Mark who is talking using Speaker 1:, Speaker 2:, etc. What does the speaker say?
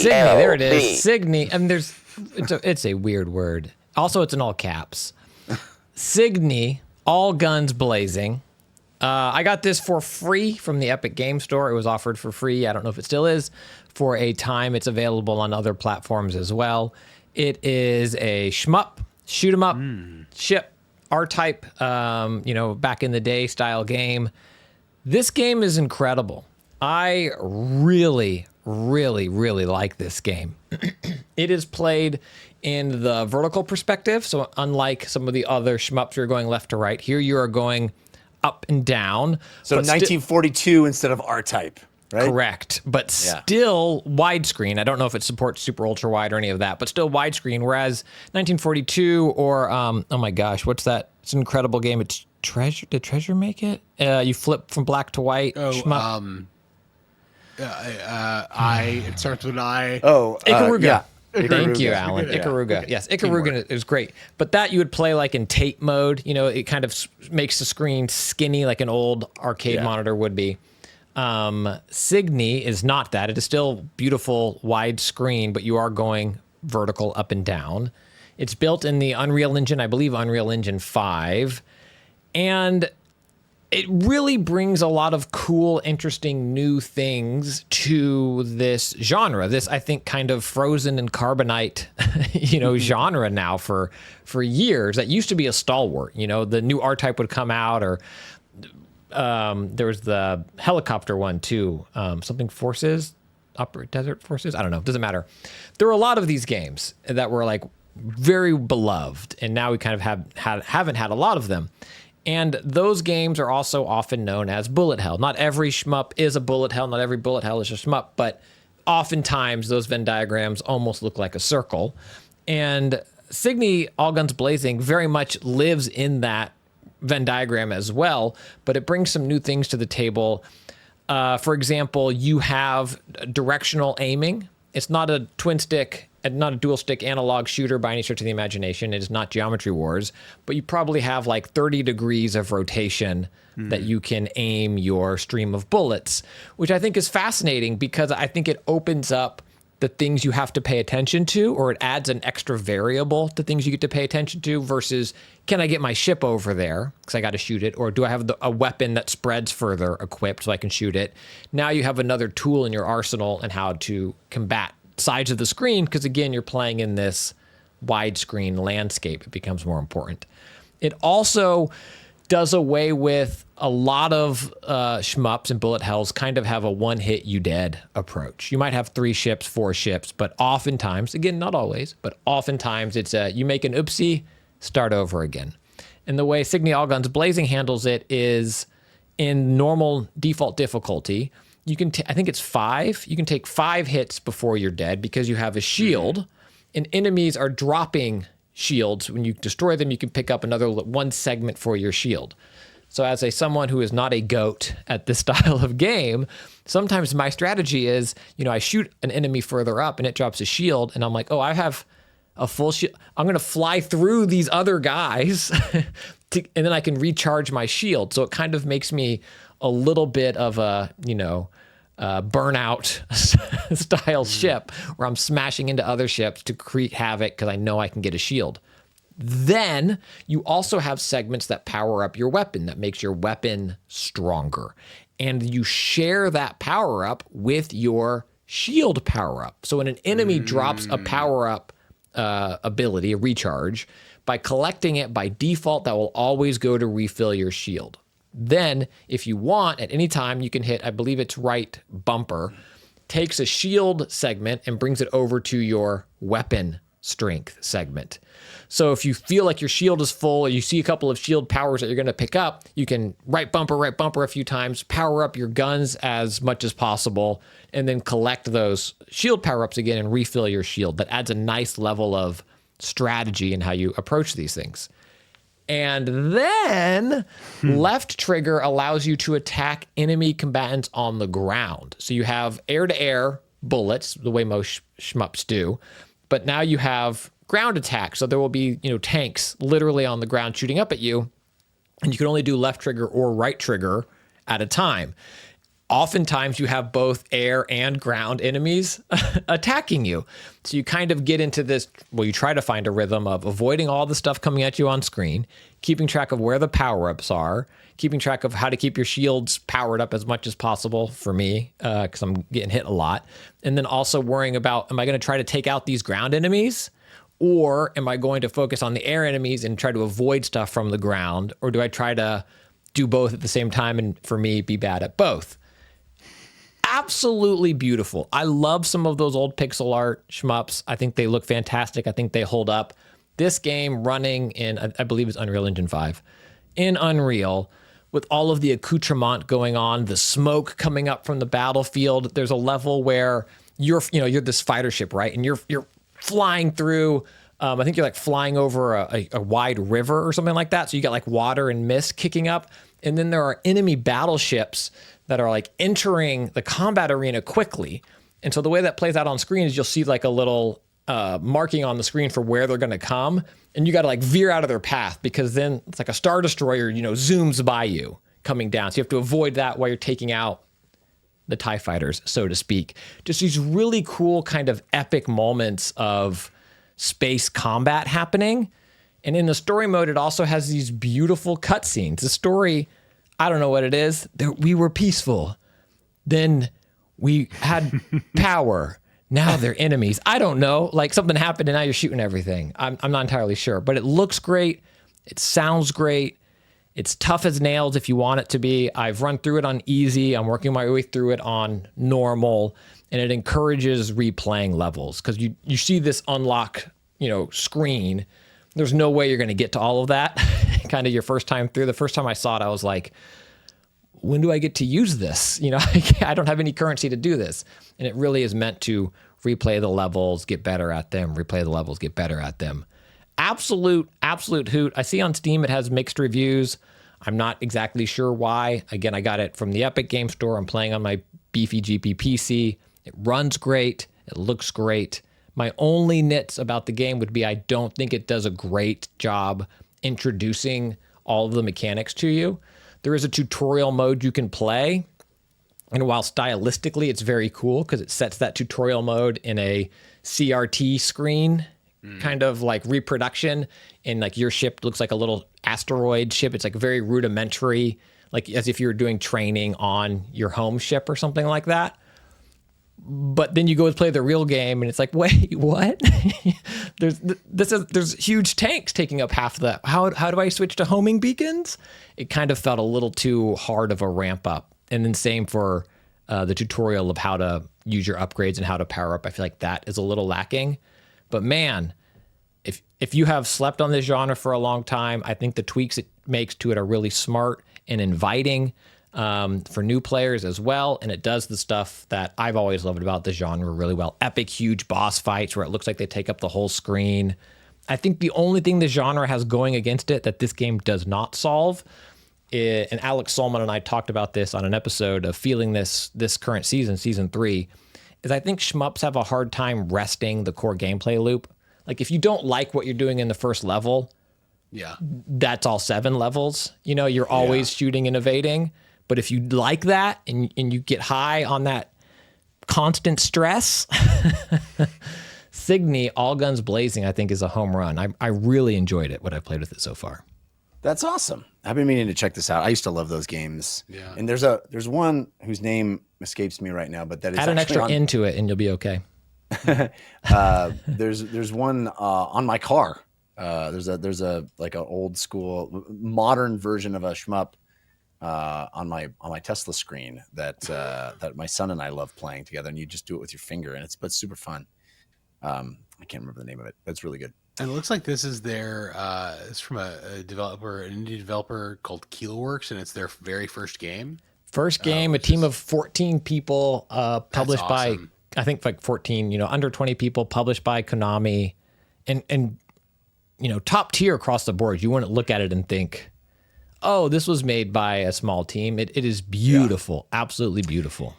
Speaker 1: CYGNI. There it is. CYGNI. I mean, it's a weird word. Also, it's in all caps. CYGNI, all guns blazing. I got this for free from the Epic Game Store. It was offered for free. I don't know if it still is. For a time, it's available on other platforms as well. It is a shmup, shoot 'em up, ship, R-type, back in the day style game. This game is incredible. I really, really, really like this game. It is played in the vertical perspective, so unlike some of the other shmups, you're going left to right. Here you are going up and down.
Speaker 2: So 1942 instead of R-type, right?
Speaker 1: Correct, but still widescreen. I don't know if it supports super ultra wide or any of that, but still widescreen. Whereas 1942 or oh my gosh, what's that? It's an incredible game. It's Treasure. Did Treasure make it? You flip from black to white.
Speaker 3: Oh,
Speaker 1: shmup.
Speaker 3: It starts with an I.
Speaker 2: Oh,
Speaker 1: Ikaruga.
Speaker 2: yeah.
Speaker 1: Thank you, Alan. Ikaruga. Okay. Yes, Ikaruga is great. But that you would play like in tape mode. You know, it kind of makes the screen skinny like an old arcade monitor would be. CYGNI is not that. It is still beautiful wide screen, but you are going vertical up and down. It's built in the Unreal Engine, I believe Unreal Engine 5. And it really brings a lot of cool, interesting new things to this genre. This, I think, kind of Frozen and Carbonite, genre now for years. That used to be a stalwart. You know, the new R-Type would come out, or there was the helicopter one too. Something Forces, Upper Desert Forces. I don't know. Doesn't matter. There were a lot of these games that were like very beloved, and now we kind of haven't had a lot of them. And those games are also often known as bullet hell. Not every shmup is a bullet hell. Not every bullet hell is a shmup, but oftentimes those Venn diagrams almost look like a circle. And CYGNI, All Guns Blazing, very much lives in that Venn diagram as well, but it brings some new things to the table. For example, you have directional aiming. It's not a twin stick, not a dual stick analog shooter by any stretch of the imagination. It is not Geometry Wars, but you probably have like 30 degrees of rotation that you can aim your stream of bullets, which I think is fascinating because I think it opens up the things you have to pay attention to, or it adds an extra variable to things you get to pay attention to versus, can I get my ship over there because I got to shoot it, or do I have a weapon that spreads further equipped so I can shoot it? Now you have another tool in your arsenal and how to combat sides of the screen, because again, you're playing in this widescreen landscape. It becomes more important. It also does away with a lot of shmups and bullet hells kind of have a one-hit you dead approach. You might have 3 ships, 4 ships, but oftentimes, again, not always, but oftentimes it's you make an oopsie, start over again. And the way CYGNI All Guns Blazing handles it is in normal default difficulty, you can, I think it's 5. You can take 5 hits before you're dead because you have a shield, and enemies are dropping shields. When you destroy them, you can pick up another 1 segment for your shield. So as someone who is not a goat at this style of game, sometimes my strategy is, I shoot an enemy further up and it drops a shield, and I'm like, oh, I have a full shield. I'm going to fly through these other guys, and then I can recharge my shield. So it kind of makes me a little bit of a, burnout style ship where I'm smashing into other ships to create havoc because I know I can get a shield. Then you also have segments that power up your weapon, that makes your weapon stronger. And you share that power up with your shield power up. So when an enemy drops a power up ability, a recharge, by collecting it by default, that will always go to refill your shield. Then, if you want, at any time, you can hit, I believe it's right bumper, takes a shield segment and brings it over to your weapon strength segment. So if you feel like your shield is full, or you see a couple of shield powers that you're going to pick up, you can right bumper a few times, power up your guns as much as possible, and then collect those shield power-ups again and refill your shield. That adds a nice level of strategy in how you approach these things. And then left trigger allows you to attack enemy combatants on the ground. So you have air-to-air bullets, the way most shmups do, but now you have ground attack. So there will be, tanks literally on the ground shooting up at you, and you can only do left trigger or right trigger at a time. oftentimes you have both air and ground enemies attacking you. So you kind of get into this, well, you try to find a rhythm of avoiding all the stuff coming at you on screen, keeping track of where the power-ups are, keeping track of how to keep your shields powered up as much as possible for me, because I'm getting hit a lot. And then also worrying about, am I going to try to take out these ground enemies? Or am I going to focus on the air enemies and try to avoid stuff from the ground? Or do I try to do both at the same time and, for me, be bad at both? Absolutely beautiful. I love some of those old pixel art shmups. I think they look fantastic. I think they hold up. This game running in, I believe it's Unreal Engine 5, in Unreal, with all of the accoutrement going on, the smoke coming up from the battlefield. There's a level where you're this fighter ship, right? And you're flying through, I think you're like flying over a wide river or something like that. So you got like water and mist kicking up. And then there are enemy battleships that are like entering the combat arena quickly. And so the way that plays out on screen is you'll see like a little marking on the screen for where they're going to come. And you got to like veer out of their path, because then it's like a Star Destroyer, zooms by you coming down. So you have to avoid that while you're taking out the TIE fighters, so to speak. Just these really cool kind of epic moments of space combat happening. And in the story mode, it also has these beautiful cutscenes. The story, I don't know what it is. We were peaceful. Then we had power. Now they're enemies. I don't know. Like something happened and now you're shooting everything. I'm not entirely sure. But it looks great. It sounds great. It's tough as nails if you want it to be. I've run through it on easy. I'm working my way through it on normal. And it encourages replaying levels, because you see this unlock screen. There's no way you're going to get to all of that kind of your first time through. The first time I saw it, I was like, when do I get to use this? I don't have any currency to do this. And it really is meant to replay the levels, get better at them, replay the levels, get better at them. Absolute hoot. I see on Steam it has mixed reviews. I'm not exactly sure why. Again, I got it from the Epic Game Store. I'm playing on my beefy GP PC. It runs great. It looks great. My only nits about the game would be I don't think it does a great job introducing all of the mechanics to you. There is a tutorial mode you can play, and while stylistically it's very cool because it sets that tutorial mode in a CRT screen, kind of like reproduction, and like your ship looks like a little asteroid ship. It's like very rudimentary, like as if you were doing training on your home ship or something like that. But then you go and play the real game, and it's like, wait, what? There's huge tanks taking up half of that. How do I switch to homing beacons? It kind of felt a little too hard of a ramp up. And then same for the tutorial of how to use your upgrades and how to power up. I feel like that is a little lacking. But man, if you have slept on this genre for a long time, I think the tweaks it makes to it are really smart and inviting. For new players as well, and it does the stuff that I've always loved about the genre really well. Epic, huge boss fights where it looks like they take up the whole screen. I think the only thing the genre has going against it that this game does not solve, and Alex Solman and I talked about this on an episode of Feeling This current season, Season 3, is I think shmups have a hard time resting the core gameplay loop. Like if you don't like what you're doing in the first level, that's all 7 levels. You're always shooting and evading. But if you like that and you get high on that constant stress, CYGNI, All Guns Blazing, I think is a home run. I really enjoyed it, what I've played with it so far.
Speaker 2: That's awesome. I've been meaning to check this out. I usto love those games.
Speaker 3: Yeah.
Speaker 2: And there's one whose name escapes me right now, but that is
Speaker 1: add an extra into it and you'll be okay.
Speaker 2: There's one on my car. There's a like an old school modern version of a shmup on my Tesla screen that my son and I love playing together, and you just do it with your finger, and it's super fun. I can't remember the name of it, but it's really good.
Speaker 3: And it looks like this is it's from an indie developer called Keelworks, and it's their very first game.
Speaker 1: First game, a team of 14 people, published by, I think like 14, under 20 people, published by Konami, and top tier across the board. You wouldn't look at it and think, oh, this was made by a small team. It is beautiful, absolutely beautiful.